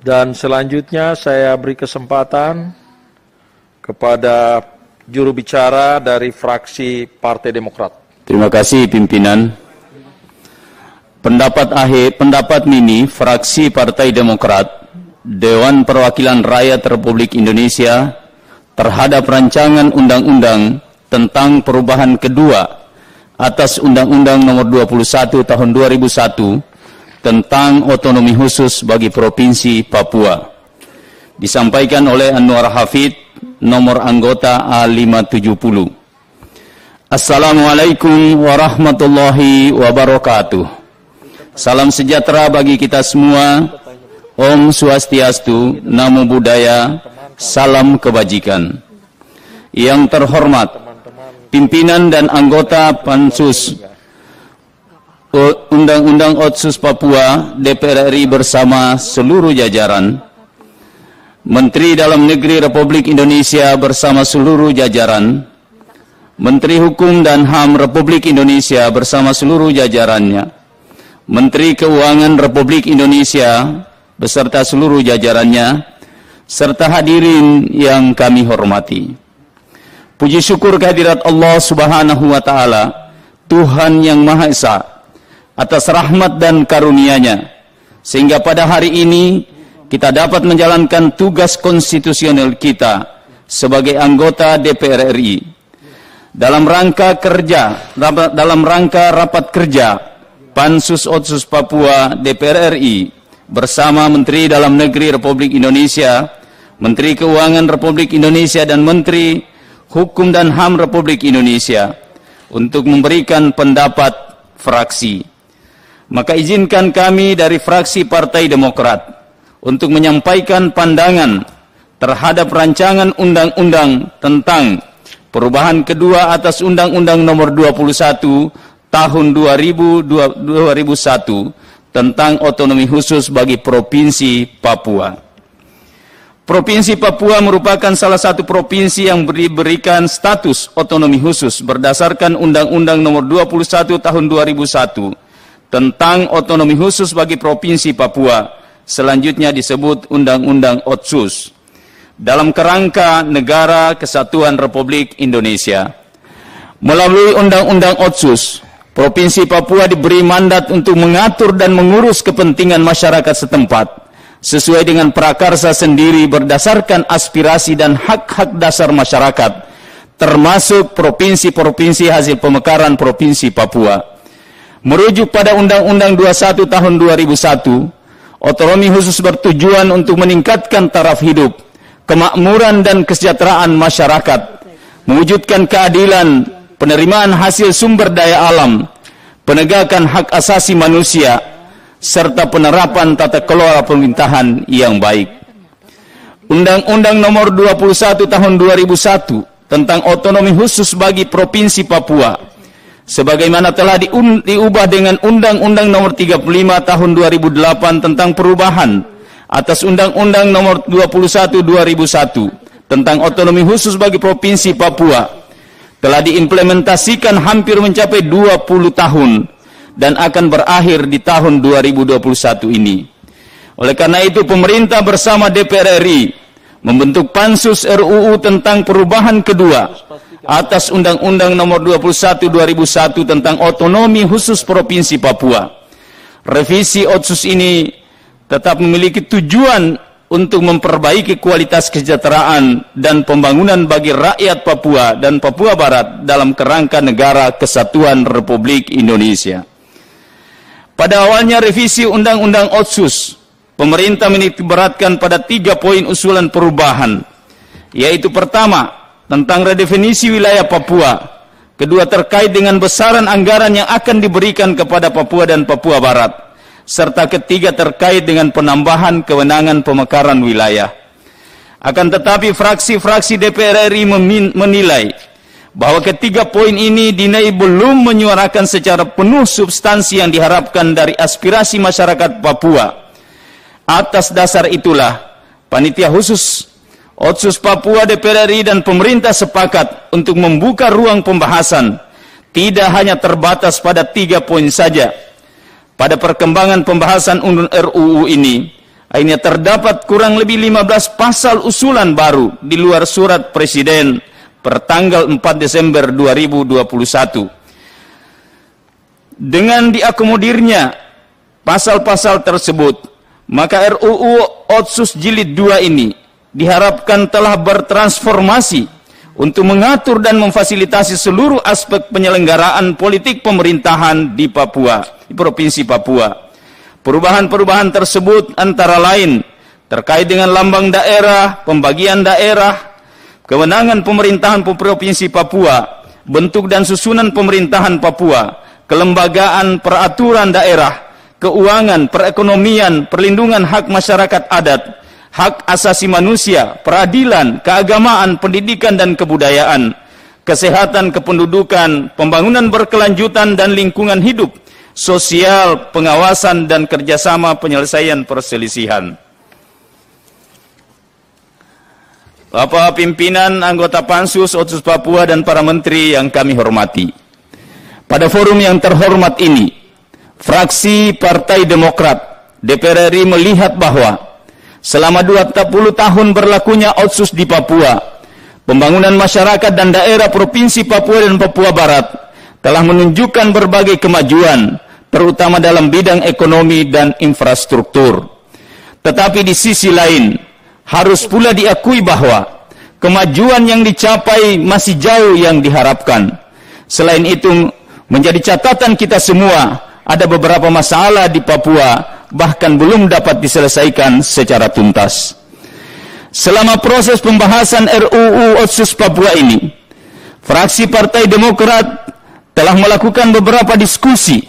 Dan selanjutnya saya beri kesempatan kepada juru bicara dari fraksi Partai Demokrat. Terima kasih pimpinan. Pendapat mini fraksi Partai Demokrat, Dewan Perwakilan Rakyat Republik Indonesia terhadap rancangan undang-undang tentang perubahan kedua atas Undang-Undang Nomor 21 Tahun 2001 tentang otonomi khusus bagi Provinsi Papua. Disampaikan oleh Anwar Hafid, nomor anggota A570. Assalamualaikum warahmatullahi wabarakatuh. Salam sejahtera bagi kita semua. Om Swastiastu, Namo Buddhaya, salam kebajikan. Yang terhormat, pimpinan dan anggota Pansus Undang-Undang Otsus Papua DPR RI bersama seluruh jajaran, Menteri Dalam Negeri Republik Indonesia bersama seluruh jajaran, Menteri Hukum dan HAM Republik Indonesia bersama seluruh jajarannya, Menteri Keuangan Republik Indonesia beserta seluruh jajarannya, serta hadirin yang kami hormati. Puji syukur kehadirat Allah Subhanahu wa Ta'ala, Tuhan yang Maha Esa, atas rahmat dan karunia-Nya, sehingga pada hari ini kita dapat menjalankan tugas konstitusional kita sebagai anggota DPR RI dalam rangka rapat kerja Pansus Otsus Papua DPR RI bersama Menteri Dalam Negeri Republik Indonesia, Menteri Keuangan Republik Indonesia, dan Menteri Hukum dan HAM Republik Indonesia untuk memberikan pendapat fraksi. Maka izinkan kami dari fraksi Partai Demokrat untuk menyampaikan pandangan terhadap rancangan undang-undang tentang perubahan kedua atas Undang-Undang Nomor 21 Tahun 2001 tentang otonomi khusus bagi Provinsi Papua. Provinsi Papua merupakan salah satu provinsi yang diberikan status otonomi khusus berdasarkan Undang-Undang Nomor 21 Tahun 2001 tentang otonomi khusus bagi Provinsi Papua, selanjutnya disebut Undang-Undang Otsus, dalam kerangka Negara Kesatuan Republik Indonesia. Melalui Undang-Undang Otsus, Provinsi Papua diberi mandat untuk mengatur dan mengurus kepentingan masyarakat setempat, sesuai dengan prakarsa sendiri berdasarkan aspirasi dan hak-hak dasar masyarakat, termasuk provinsi-provinsi hasil pemekaran Provinsi Papua. Merujuk pada Undang-Undang 21 Tahun 2001, otonomi khusus bertujuan untuk meningkatkan taraf hidup, kemakmuran dan kesejahteraan masyarakat, mewujudkan keadilan, penerimaan hasil sumber daya alam, penegakan hak asasi manusia, serta penerapan tata kelola pemerintahan yang baik. Undang-Undang Nomor 21 Tahun 2001 tentang otonomi khusus bagi Provinsi Papua, sebagaimana telah diubah dengan Undang-Undang Nomor 35 Tahun 2008 tentang perubahan atas Undang-Undang Nomor 21 2001 tentang otonomi khusus bagi Provinsi Papua, telah diimplementasikan hampir mencapai 20 tahun dan akan berakhir di tahun 2021 ini. Oleh karena itu, pemerintah bersama DPR RI membentuk Pansus RUU tentang perubahan kedua atas Undang-Undang Nomor 21 2001 tentang otonomi khusus Provinsi Papua. Revisi Otsus ini tetap memiliki tujuan untuk memperbaiki kualitas kesejahteraan dan pembangunan bagi rakyat Papua dan Papua Barat dalam kerangka Negara Kesatuan Republik Indonesia. Pada awalnya revisi Undang-Undang Otsus, pemerintah menitikberatkan pada 3 poin usulan perubahan, yaitu pertama, tentang redefinisi wilayah Papua, kedua terkait dengan besaran anggaran yang akan diberikan kepada Papua dan Papua Barat, serta ketiga terkait dengan penambahan kewenangan pemekaran wilayah. Akan tetapi fraksi-fraksi DPR RI menilai bahwa ketiga poin ini dinilai belum menyuarakan secara penuh substansi yang diharapkan dari aspirasi masyarakat Papua. Atas dasar itulah, Panitia Khusus Otsus Papua DPR RI dan pemerintah sepakat untuk membuka ruang pembahasan, tidak hanya terbatas pada 3 poin saja. Pada perkembangan pembahasan RUU ini, Akhirnya terdapat kurang lebih 15 pasal usulan baru di luar surat Presiden pertanggal 4 Desember 2021. Dengan diakomodirnya pasal-pasal tersebut, maka RUU Otsus Jilid 2 ini diharapkan telah bertransformasi untuk mengatur dan memfasilitasi seluruh aspek penyelenggaraan politik pemerintahan di Papua, di Provinsi Papua. Perubahan-perubahan tersebut antara lain terkait dengan lambang daerah, pembagian daerah, kewenangan pemerintahan Provinsi Papua, bentuk dan susunan pemerintahan Papua, kelembagaan peraturan daerah, keuangan, perekonomian, perlindungan hak masyarakat adat, hak asasi manusia, peradilan, keagamaan, pendidikan dan kebudayaan, kesehatan kependudukan, pembangunan berkelanjutan dan lingkungan hidup, sosial, pengawasan dan kerjasama penyelesaian perselisihan. Bapak pimpinan anggota Pansus Otsus Papua dan para menteri yang kami hormati, pada forum yang terhormat ini, fraksi Partai Demokrat DPR RI melihat bahwa selama 20 tahun berlakunya Otsus di Papua, pembangunan masyarakat dan daerah Provinsi Papua dan Papua Barat telah menunjukkan berbagai kemajuan, terutama dalam bidang ekonomi dan infrastruktur. Tetapi di sisi lain, harus pula diakui bahwa kemajuan yang dicapai masih jauh yang diharapkan. Selain itu, menjadi catatan kita semua, ada beberapa masalah di Papua bahkan belum dapat diselesaikan secara tuntas. Selama proses pembahasan RUU Otsus Papua ini, fraksi Partai Demokrat telah melakukan beberapa diskusi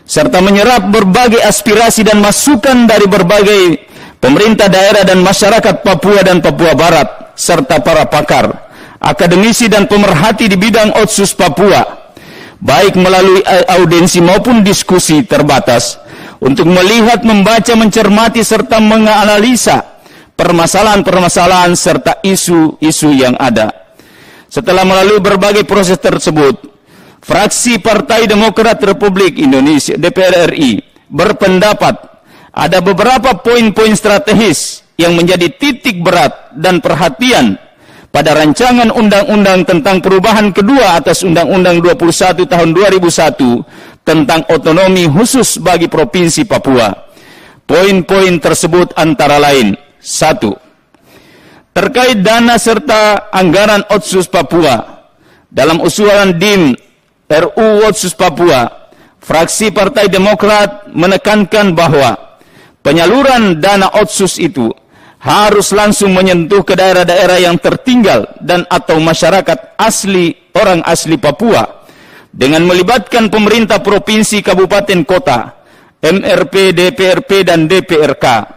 serta menyerap berbagai aspirasi dan masukan dari berbagai pemerintah daerah dan masyarakat Papua dan Papua Barat serta para pakar, akademisi dan pemerhati di bidang Otsus Papua, baik melalui audiensi maupun diskusi terbatas, untuk melihat, membaca, mencermati, serta menganalisa permasalahan-permasalahan serta isu-isu yang ada. Setelah melalui berbagai proses tersebut, fraksi Partai Demokrat Republik Indonesia DPR RI berpendapat ada beberapa poin-poin strategis yang menjadi titik berat dan perhatian pada rancangan undang-undang tentang perubahan kedua atas Undang-Undang 21 tahun 2001 tentang otonomi khusus bagi Provinsi Papua. Poin-poin tersebut antara lain: 1. Terkait dana serta anggaran Otsus Papua. Dalam usulan DIM RUU Otsus Papua, fraksi Partai Demokrat menekankan bahwa penyaluran dana Otsus itu harus langsung menyentuh ke daerah-daerah yang tertinggal dan atau masyarakat asli, orang asli Papua, dengan melibatkan pemerintah provinsi, kabupaten, kota, MRP, DPRP, dan DPRK.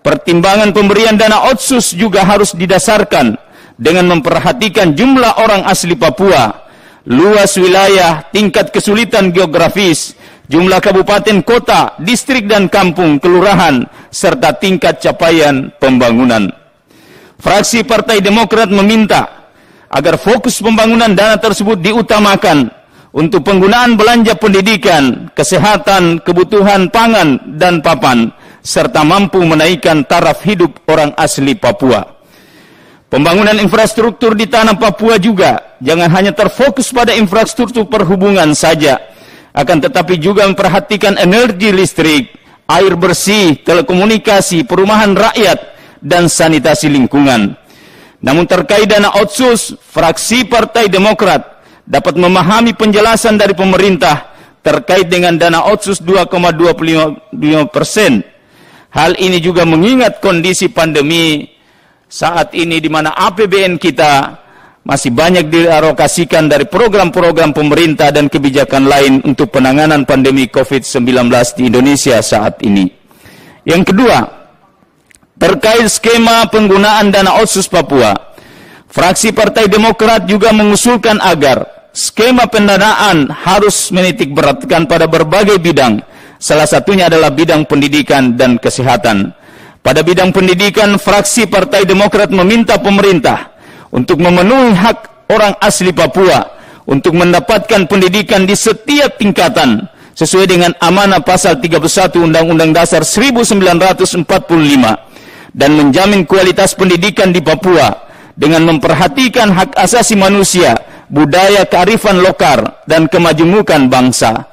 Pertimbangan pemberian dana Otsus juga harus didasarkan dengan memperhatikan jumlah orang asli Papua, luas wilayah, tingkat kesulitan geografis, jumlah kabupaten, kota, distrik dan kampung, kelurahan, serta tingkat capaian pembangunan. Fraksi Partai Demokrat meminta agar fokus pembangunan dana tersebut diutamakan untuk penggunaan belanja pendidikan, kesehatan, kebutuhan pangan, dan papan, serta mampu menaikkan taraf hidup orang asli Papua. Pembangunan infrastruktur di tanah Papua juga jangan hanya terfokus pada infrastruktur perhubungan saja, akan tetapi juga memperhatikan energi listrik, air bersih, telekomunikasi, perumahan rakyat, dan sanitasi lingkungan. Namun terkait dana Otsus, fraksi Partai Demokrat dapat memahami penjelasan dari pemerintah terkait dengan dana Otsus 2,25%. Hal ini juga mengingat kondisi pandemi saat ini di mana APBN kita masih banyak dialokasikan dari program-program pemerintah dan kebijakan lain untuk penanganan pandemi COVID-19 di Indonesia saat ini. Yang kedua, terkait skema penggunaan dana Otsus Papua, fraksi Partai Demokrat juga mengusulkan agar skema pendanaan harus menitik beratkan pada berbagai bidang. Salah satunya adalah bidang pendidikan dan kesehatan. Pada bidang pendidikan, fraksi Partai Demokrat meminta pemerintah untuk memenuhi hak orang asli Papua untuk mendapatkan pendidikan di setiap tingkatan, sesuai dengan amanah pasal 31 Undang-Undang Dasar 1945 dan menjamin kualitas pendidikan di Papua dengan memperhatikan hak asasi manusia, budaya kearifan lokal, dan kemajemukan bangsa.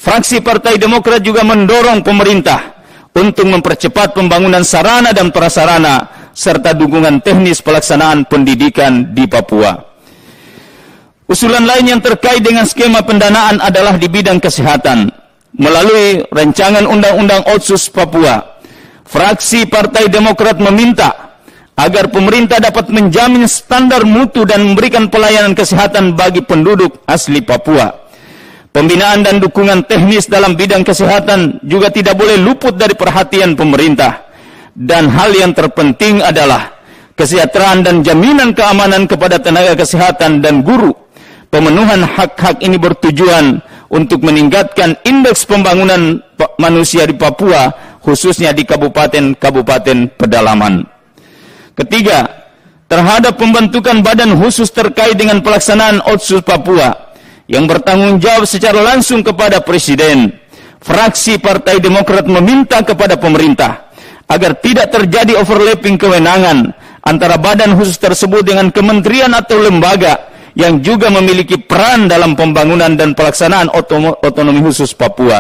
Fraksi Partai Demokrat juga mendorong pemerintah untuk mempercepat pembangunan sarana dan prasarana serta dukungan teknis pelaksanaan pendidikan di Papua. Usulan lain yang terkait dengan skema pendanaan adalah di bidang kesehatan. Melalui rancangan Undang-Undang Otsus Papua, fraksi Partai Demokrat meminta agar pemerintah dapat menjamin standar mutu dan memberikan pelayanan kesehatan bagi penduduk asli Papua. Pembinaan dan dukungan teknis dalam bidang kesehatan juga tidak boleh luput dari perhatian pemerintah. Dan hal yang terpenting adalah kesejahteraan dan jaminan keamanan kepada tenaga kesehatan dan guru. Pemenuhan hak-hak ini bertujuan untuk meningkatkan indeks pembangunan manusia di Papua, khususnya di kabupaten-kabupaten pedalaman. Ketiga, terhadap pembentukan badan khusus terkait dengan pelaksanaan Otsus Papua yang bertanggung jawab secara langsung kepada Presiden, fraksi Partai Demokrat meminta kepada pemerintah agar tidak terjadi overlapping kewenangan antara badan khusus tersebut dengan kementerian atau lembaga yang juga memiliki peran dalam pembangunan dan pelaksanaan otonomi khusus Papua.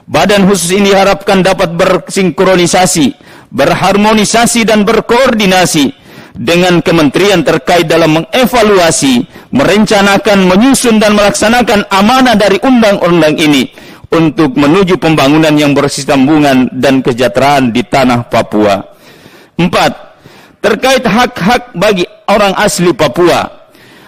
Badan khusus ini diharapkan dapat bersinkronisasi, berharmonisasi dan berkoordinasi dengan kementerian terkait dalam mengevaluasi, merencanakan, menyusun dan melaksanakan amanah dari undang-undang ini untuk menuju pembangunan yang bersambungan dan kesejahteraan di tanah Papua. 4. Terkait hak-hak bagi orang asli Papua,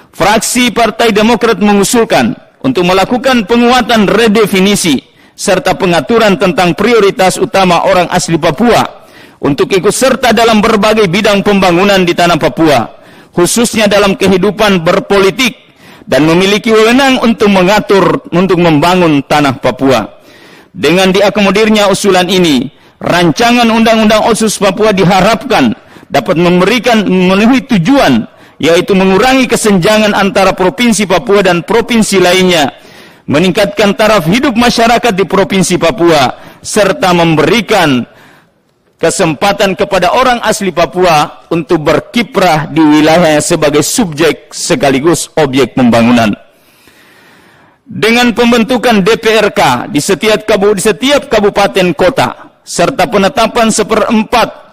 fraksi Partai Demokrat mengusulkan untuk melakukan penguatan redefinisi serta pengaturan tentang prioritas utama orang asli Papua untuk ikut serta dalam berbagai bidang pembangunan di tanah Papua, khususnya dalam kehidupan berpolitik, dan memiliki wewenang untuk mengatur, untuk membangun tanah Papua. Dengan diakomodirnya usulan ini, rancangan Undang-Undang Otsus Papua diharapkan dapat memenuhi tujuan, yaitu mengurangi kesenjangan antara Provinsi Papua dan provinsi lainnya, meningkatkan taraf hidup masyarakat di Provinsi Papua, serta memberikan kesempatan kepada orang asli Papua untuk berkiprah di wilayahnya sebagai subjek sekaligus objek pembangunan. Dengan pembentukan DPRK di setiap kabupaten kota, serta penetapan 1/4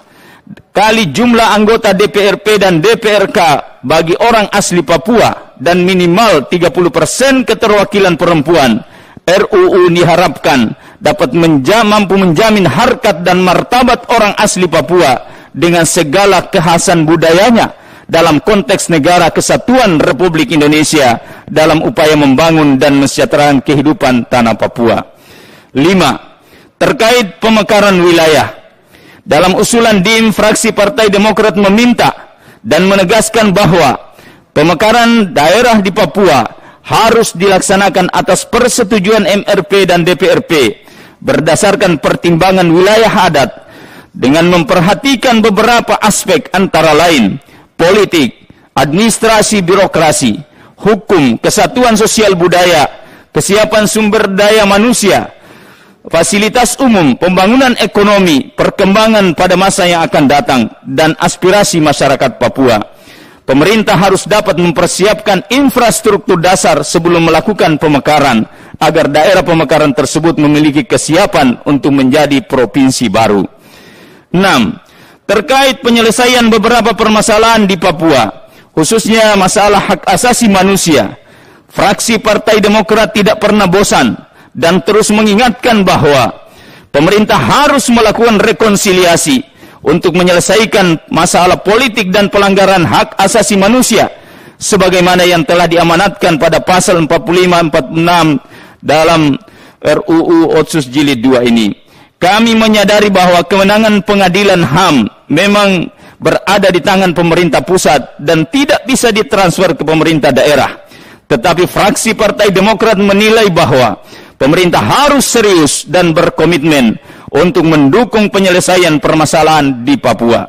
kali jumlah anggota DPRP dan DPRK bagi orang asli Papua dan minimal 30% keterwakilan perempuan, RUU diharapkan dapat mampu menjamin harkat dan martabat orang asli Papua dengan segala kekhasan budayanya dalam konteks negara kesatuan Republik Indonesia dalam upaya membangun dan mensejahterakan kehidupan tanah Papua. 5. Terkait pemekaran wilayah, dalam usulan DIM, fraksi Partai Demokrat meminta dan menegaskan bahwa pemekaran daerah di Papua harus dilaksanakan atas persetujuan MRP dan DPRP berdasarkan pertimbangan wilayah adat dengan memperhatikan beberapa aspek antara lain politik, administrasi birokrasi, hukum, kesatuan sosial budaya, kesiapan sumber daya manusia, fasilitas umum, pembangunan ekonomi, perkembangan pada masa yang akan datang, dan aspirasi masyarakat Papua. Pemerintah harus dapat mempersiapkan infrastruktur dasar sebelum melakukan pemekaran, agar daerah pemekaran tersebut memiliki kesiapan untuk menjadi provinsi baru. 6. Terkait penyelesaian beberapa permasalahan di Papua, khususnya masalah hak asasi manusia, fraksi Partai Demokrat tidak pernah bosan dan terus mengingatkan bahwa pemerintah harus melakukan rekonsiliasi untuk menyelesaikan masalah politik dan pelanggaran hak asasi manusia sebagaimana yang telah diamanatkan pada pasal 45-46 dalam RUU Otsus Jilid 2 ini. Kami menyadari bahwa kewenangan pengadilan HAM memang berada di tangan pemerintah pusat dan tidak bisa ditransfer ke pemerintah daerah. Tetapi fraksi Partai Demokrat menilai bahwa pemerintah harus serius dan berkomitmen untuk mendukung penyelesaian permasalahan di Papua.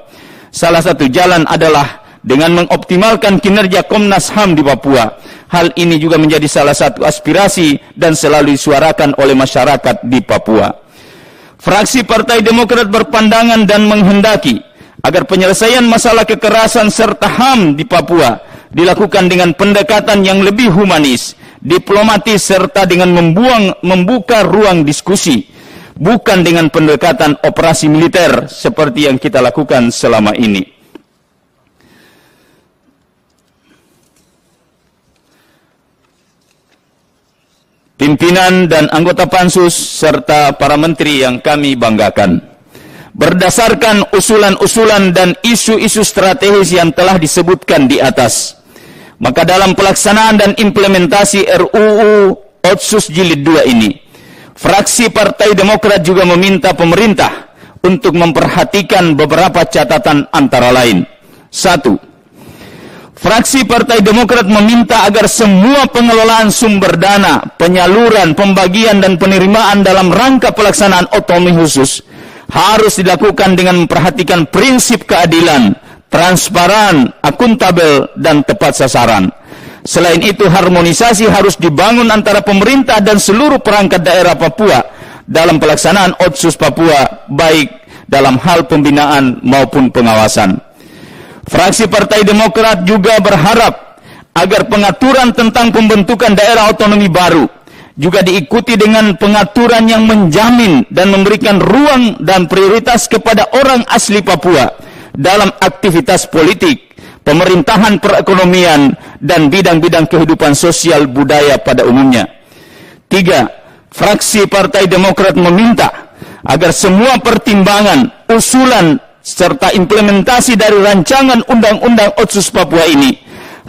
Salah satu jalan adalah dengan mengoptimalkan kinerja Komnas HAM di Papua. Hal ini juga menjadi salah satu aspirasi dan selalu disuarakan oleh masyarakat di Papua. Fraksi Partai Demokrat berpandangan dan menghendaki agar penyelesaian masalah kekerasan serta HAM di Papua dilakukan dengan pendekatan yang lebih humanis, diplomatis, serta dengan membuka ruang diskusi, bukan dengan pendekatan operasi militer seperti yang kita lakukan selama ini. Pimpinan dan anggota Pansus serta para menteri yang kami banggakan, berdasarkan usulan-usulan dan isu-isu strategis yang telah disebutkan di atas, maka dalam pelaksanaan dan implementasi RUU Otsus Jilid 2 ini, fraksi Partai Demokrat juga meminta pemerintah untuk memperhatikan beberapa catatan antara lain. 1. Fraksi Partai Demokrat meminta agar semua pengelolaan sumber dana, penyaluran, pembagian, dan penerimaan dalam rangka pelaksanaan otonomi khusus harus dilakukan dengan memperhatikan prinsip keadilan, transparan, akuntabel, dan tepat sasaran. Selain itu, harmonisasi harus dibangun antara pemerintah dan seluruh perangkat daerah Papua dalam pelaksanaan Otsus Papua, baik dalam hal pembinaan maupun pengawasan. Fraksi Partai Demokrat juga berharap agar pengaturan tentang pembentukan daerah otonomi baru juga diikuti dengan pengaturan yang menjamin dan memberikan ruang dan prioritas kepada orang asli Papua dalam aktivitas politik, pemerintahan, perekonomian, dan bidang-bidang kehidupan sosial budaya pada umumnya. 3. Fraksi Partai Demokrat meminta agar semua pertimbangan, usulan, serta implementasi dari rancangan Undang-Undang Otsus Papua ini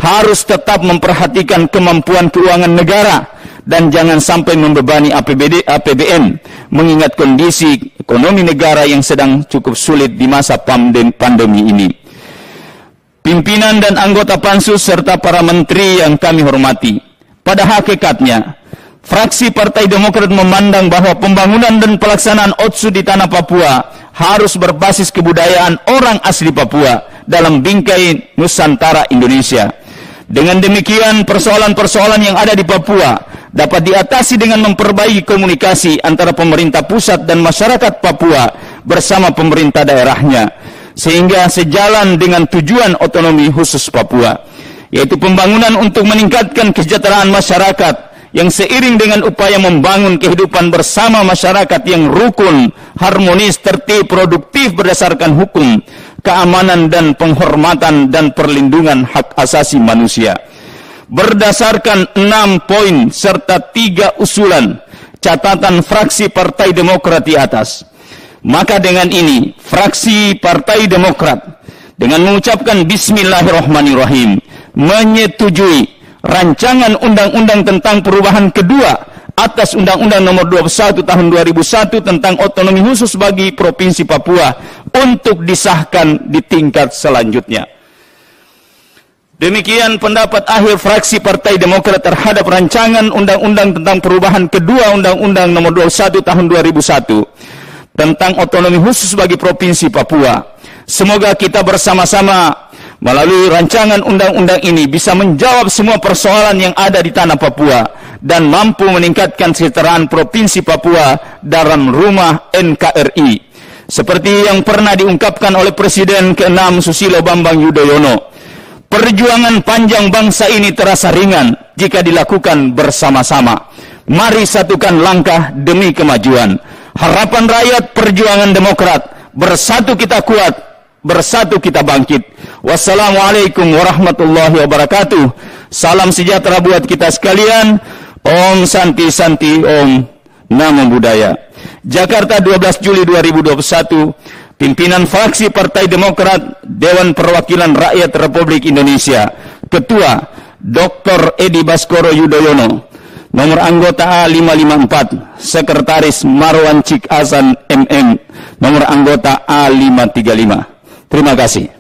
harus tetap memperhatikan kemampuan keuangan negara dan jangan sampai membebani APBN, mengingat kondisi ekonomi negara yang sedang cukup sulit di masa pandemi ini. Pimpinan dan anggota Pansus serta para menteri yang kami hormati, pada hakikatnya, fraksi Partai Demokrat memandang bahwa pembangunan dan pelaksanaan Otsus di tanah Papua harus berbasis kebudayaan orang asli Papua dalam bingkai Nusantara Indonesia. Dengan demikian, persoalan-persoalan yang ada di Papua dapat diatasi dengan memperbaiki komunikasi antara pemerintah pusat dan masyarakat Papua bersama pemerintah daerahnya, sehingga sejalan dengan tujuan otonomi khusus Papua, yaitu pembangunan untuk meningkatkan kesejahteraan masyarakat yang seiring dengan upaya membangun kehidupan bersama masyarakat yang rukun, harmonis, tertib, produktif berdasarkan hukum, keamanan, dan penghormatan dan perlindungan hak asasi manusia. Berdasarkan 6 poin serta 3 usulan catatan fraksi Partai Demokrat di atas, maka dengan ini fraksi Partai Demokrat dengan mengucapkan Bismillahirrahmanirrahim menyetujui rancangan undang-undang tentang perubahan kedua atas Undang-Undang Nomor 21 Tahun 2001 tentang otonomi khusus bagi Provinsi Papua untuk disahkan di tingkat selanjutnya. Demikian pendapat akhir fraksi Partai Demokrat terhadap rancangan undang-undang tentang perubahan kedua Undang-Undang Nomor 21 Tahun 2001 tentang otonomi khusus bagi Provinsi Papua. Semoga kita bersama-sama melalui rancangan undang-undang ini bisa menjawab semua persoalan yang ada di tanah Papua dan mampu meningkatkan kesejahteraan Provinsi Papua dalam rumah NKRI. Seperti yang pernah diungkapkan oleh Presiden ke-6 Susilo Bambang Yudhoyono, perjuangan panjang bangsa ini terasa ringan jika dilakukan bersama-sama. Mari satukan langkah demi kemajuan. Harapan rakyat, perjuangan Demokrat, bersatu kita kuat, bersatu kita bangkit. Wassalamualaikum warahmatullahi wabarakatuh. Salam sejahtera buat kita sekalian. Om Santi Santi, Om Namo Buddhaya. Jakarta 12 Juli 2021. Pimpinan fraksi Partai Demokrat, Dewan Perwakilan Rakyat Republik Indonesia, Ketua Dr. Edi Baskoro Yudhoyono. Nomor anggota A554, Sekretaris Marwan Cik Hasan MM, nomor anggota A535. Terima kasih.